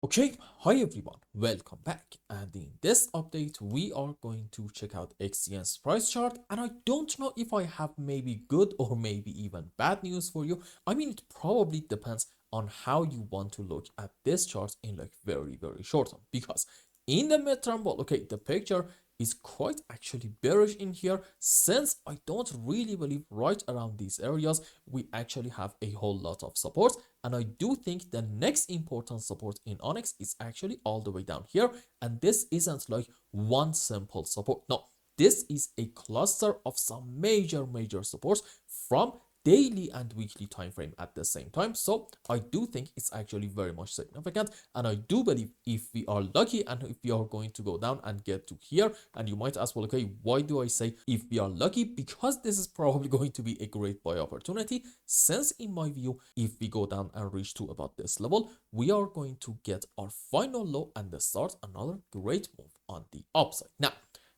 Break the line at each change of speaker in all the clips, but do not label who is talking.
Okay, hi everyone, welcome back. And in this update, we are going to check out XCN's price chart. And I don't know if I have maybe good or maybe even bad news for you. I mean, it probably depends on how you want to look at this chart in like very short term. Because in the midterm, well, okay, the picture is quite actually bearish in here, since I don't really believe right around these areas we actually have a whole lot of support. And I do think the next important support in Onyx is actually all the way down here. And this isn't like one simple support. No, this is a cluster of some major supports from daily and weekly time frame at the same time. So I do think it's actually very much significant, and I do believe if we are lucky and if we are going to go down and get to here, and you might ask, well, okay, why do I say if we are lucky? Because this is probably going to be a great buy opportunity, since in my view, if we go down and reach to about this level, we are going to get our final low and start another great move on the upside. Now,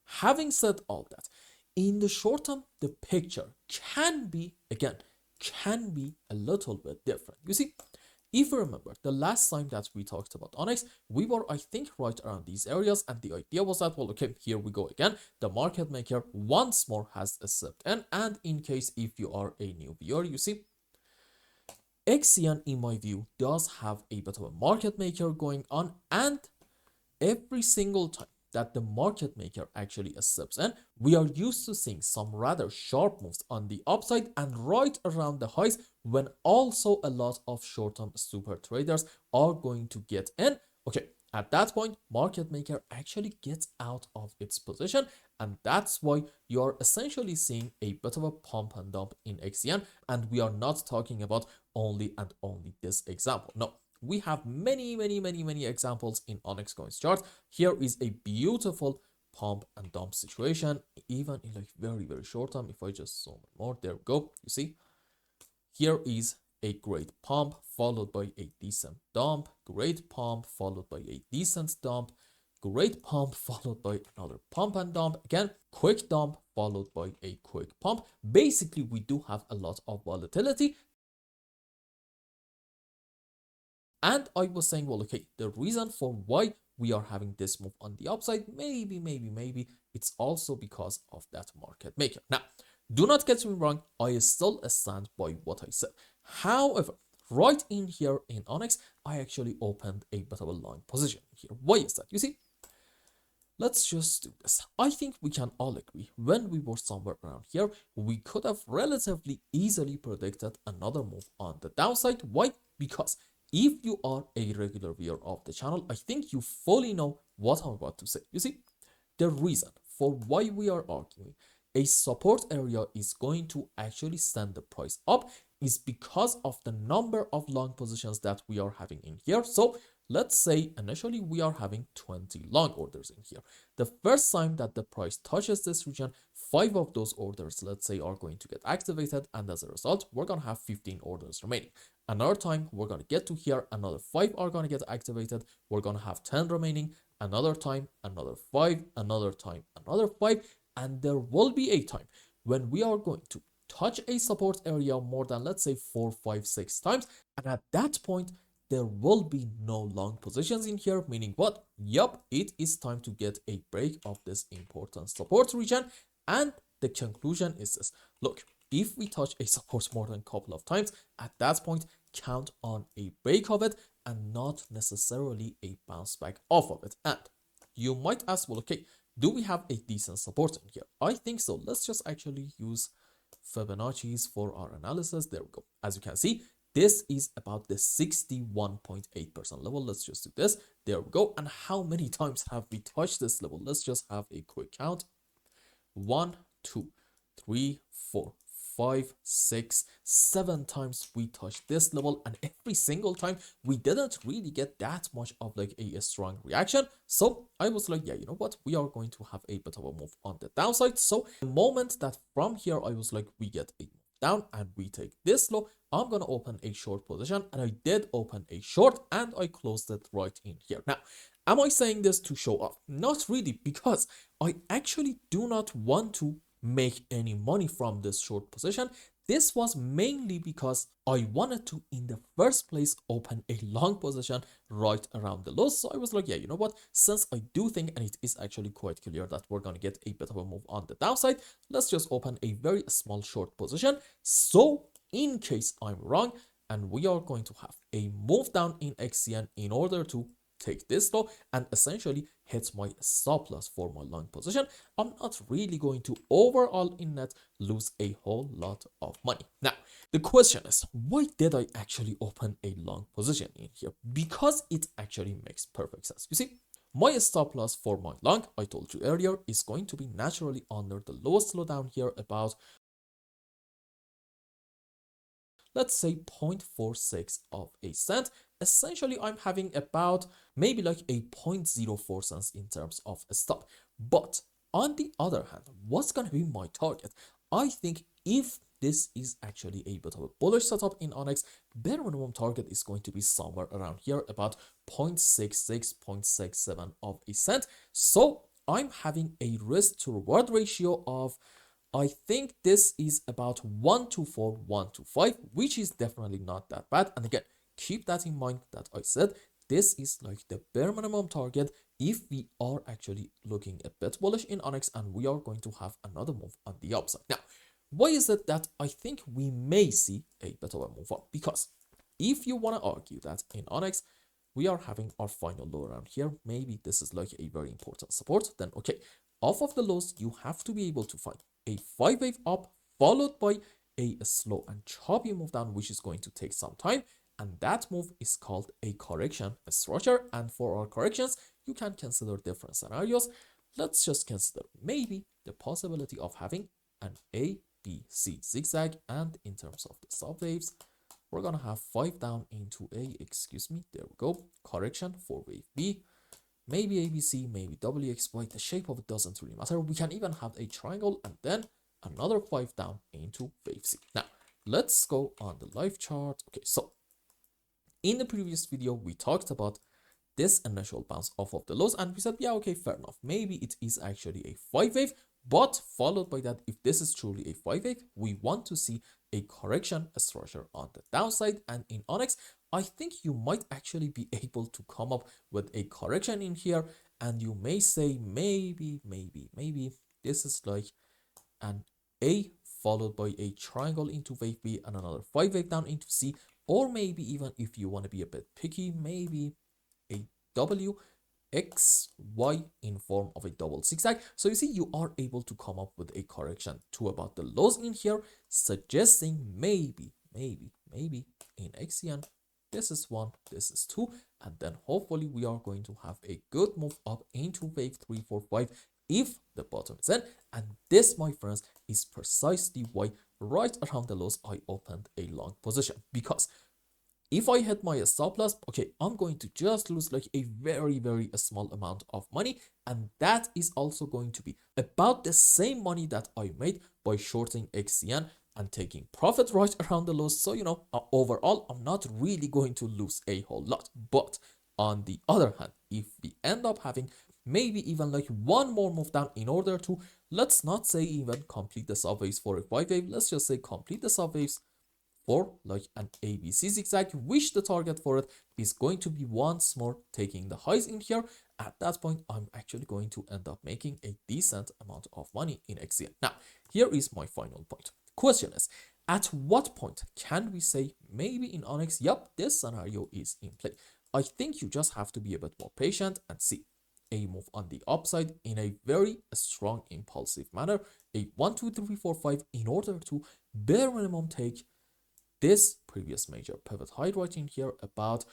having said all that, in the short term, the picture can be, again, can be a little bit different. You see, if you remember the last time that we talked about Onyx, we were, I think, right around these areas, and the idea was that, well, okay, here we go again. The market maker once more has stepped in, and in case if you are a new viewer, you see, XCN, in my view, does have a bit of a market maker going on, and every single time that the market maker actually steps in, we are used to seeing some rather sharp moves on the upside and right around the highs, when also a lot of short-term super traders are going to get in. Okay, at that point, market maker actually gets out of its position, and that's why you are essentially seeing a bit of a pump and dump in XCN. And we are not talking about only and only this example. No, we have many examples in Onyx Coin's chart. Here is a beautiful pump and dump situation, even in like very short term. If I just zoom more, there we go. You see, here is a great pump followed by a decent dump, great pump followed by a decent dump, great pump followed by another pump and dump, again quick dump followed by a quick pump. Basically, we do have a lot of volatility. And I was saying, well, okay, the reason for why we are having this move on the upside, maybe it's also because of that market maker. Now, do not get me wrong, I still stand by what I said. However, right in here in Onyx, I actually opened a bit of a long position here. Why is that? You see, let's just do this. I think we can all agree, when we were somewhere around here, we could have relatively easily predicted another move on the downside. Why? Because if you are a regular viewer of the channel, I think you fully know what I'm about to say. You see, the reason for why we are arguing a support area is going to actually send the price up is because of the number of long positions that we are having in here. So let's say initially we are having 20 long orders in here. The first time that the price touches this region, 5 of those orders, let's say, are going to get activated, and as a result, we're going to have 15 orders remaining. Another time, we're going to get to here, another 5 are going to get activated, we're going to have 10 remaining, another time, another 5, another time, another 5, and there will be a time when we are going to touch a support area more than, let's say, 4, 5, 6 times, and at that point, there will be no long positions in here, meaning what? Yup, it is time to get a break of this important support region. And the conclusion is this. Look, if we touch a support more than a couple of times, at that point, count on a break of it and not necessarily a bounce back off of it. And you might ask, well, okay, do we have a decent support in here? I think so. Let's just actually use Fibonacci's for our analysis. There we go. As you can see, this is about the 61.8% level. Let's just do this. There we go. And how many times have we touched this level? Let's just have a quick count. 1, 2, 3, 4, 5, 6, 7 times we touched this level, and every single time we didn't really get that much of like a strong reaction. So I was like, yeah, you know what, we are going to have a bit of a move on the downside. So the moment that from here I was like, we get a move down and we take this low, I'm gonna open a short position, and I did open a short and I closed it right in here. Now, am I saying this to show off? Not really, because I actually do not want to make any money from this short position. this was mainly because I wanted to, in the first place, open a long position right around the lows. So I was like, yeah, you know what? Since I do think, and it is actually quite clear that we're going to get a bit of a move on the downside, let's just open a very small short position. So in case I'm wrong, and we are going to have a move down in XCN in order to take this low and essentially hit my stop loss for my long position, I'm not really going to overall in net lose a whole lot of money. Now, the question is, why did I actually open a long position in here? Because it actually makes perfect sense. You see, my stop loss for my long, I told you earlier, is going to be naturally under the lowest low down here, about, let's say, 0.46 of a cent. Essentially, I'm having about maybe like a 0.04 cents in terms of a stop. But on the other hand, what's going to be my target? I think if this is actually a bit of a bullish setup in Onyx, bare minimum target is going to be somewhere around here, about 0.66, 0.67 of a cent. So I'm having a risk to reward ratio of, I think this is about 1 to 4, 1 to 5, which is definitely not that bad. And again, keep that in mind that I said this is like the bare minimum target if we are actually looking a bit bullish in Onyx and we are going to have another move on the upside. Now, why is it that I think we may see a bit of a move up? Because if you want to argue that in Onyx, we are having our final low around here, maybe this is like a very important support, then okay, off of the lows, you have to be able to find a 5-wave up followed by a slow and choppy move down, which is going to take some time. And that move is called a correction structure. And for our corrections, you can consider different scenarios. Let's just consider maybe the possibility of having an A, B, C zigzag. And in terms of the subwaves, we're going to have 5 down into A, excuse me, there we go, correction for wave B. Maybe ABC, maybe WXY, the shape of it doesn't really matter. We can even have a triangle and then another 5 down into wave C. Now, let's go on the live chart. Okay, so in the previous video, we talked about this initial bounce off of the lows and we said, yeah, okay, fair enough. Maybe it is actually a 5-wave, but followed by that, if this is truly a 5-wave, we want to see a correction structure on the downside. And in Onyx, I think you might actually be able to come up with a correction in here. And you may say, maybe this is like an A followed by a triangle into wave B and another 5-wave down into C. Or maybe even if you want to be a bit picky, maybe a W, X, Y in form of a double zigzag. So you see, you are able to come up with a correction to about the lows in here, suggesting maybe in XCN, this is 1, this is 2, and then hopefully we are going to have a good move up into wave 3, 4, 5 if the bottom is in. And this, my friends, is precisely why right around the lows I opened a long position, because if I hit my stop loss, okay, I'm going to just lose like a very small amount of money. And that is also going to be about the same money that I made by shorting XCN and taking profit right around the lows. So, you know, overall, I'm not really going to lose a whole lot. But on the other hand, if we end up having maybe even like one more move down in order to, let's not say even complete the subwaves for a 5-wave, let's just say complete the subwaves for like an ABC zigzag, which the target for it is going to be once more taking the highs in here. At that point, I'm actually going to end up making a decent amount of money in XCN. Now, here is my final point. Question is, at what point can we say maybe in Onyx, yep, this scenario is in play? I think you just have to be a bit more patient and see a move on the upside in a very strong impulsive manner, a 1, 2, 3, 4, 5 in order to bare minimum take this previous major pivot high right in here, about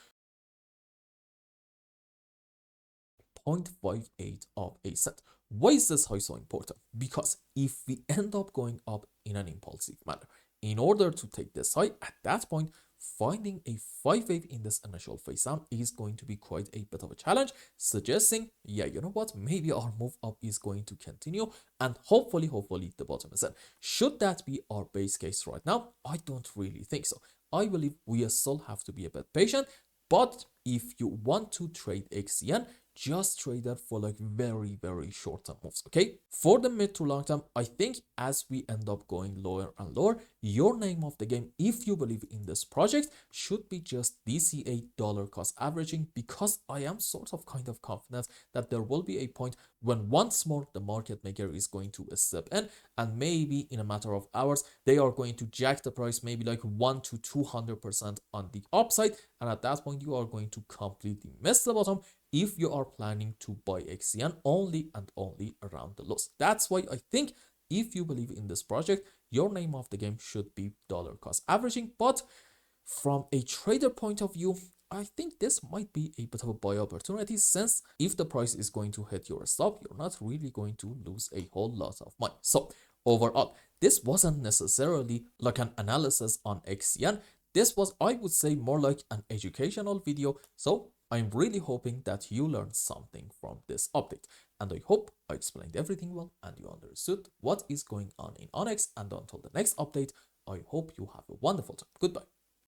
0.58 of a cent. Why is this high so important? Because if we end up going up in an impulsive manner, in order to take this high, at that point, finding a 5-wave in this initial phase down is going to be quite a bit of a challenge, suggesting, yeah, you know what, maybe our move up is going to continue and hopefully the bottom is in. Should that be our base case right now? I don't really think so. I believe we still have to be a bit patient, but if you want to trade XCN, just traded for like very short term moves. Okay, for the mid to long term, I think as we end up going lower and lower, your name of the game, if you believe in this project, should be just DCA dollar cost averaging, because I am sort of kind of confident that there will be a point when once more the market maker is going to step in, and maybe in a matter of hours they are going to jack the price maybe like 1 to 200% on the upside, and at that point you are going to completely miss the bottom if you are planning to buy XCN only and only around the lows. That's why I think if you believe in this project, your name of the game should be dollar cost averaging. But from a trader point of view, I think this might be a bit of a buy opportunity, since if the price is going to hit your stop, you're not really going to lose a whole lot of money. So overall, this wasn't necessarily like an analysis on XCN. This was, I would say, more like an educational video. So I'm really hoping that you learned something from this update. And I hope I explained everything well and you understood what is going on in Onyx. And until the next update, I hope you have a wonderful time. Goodbye.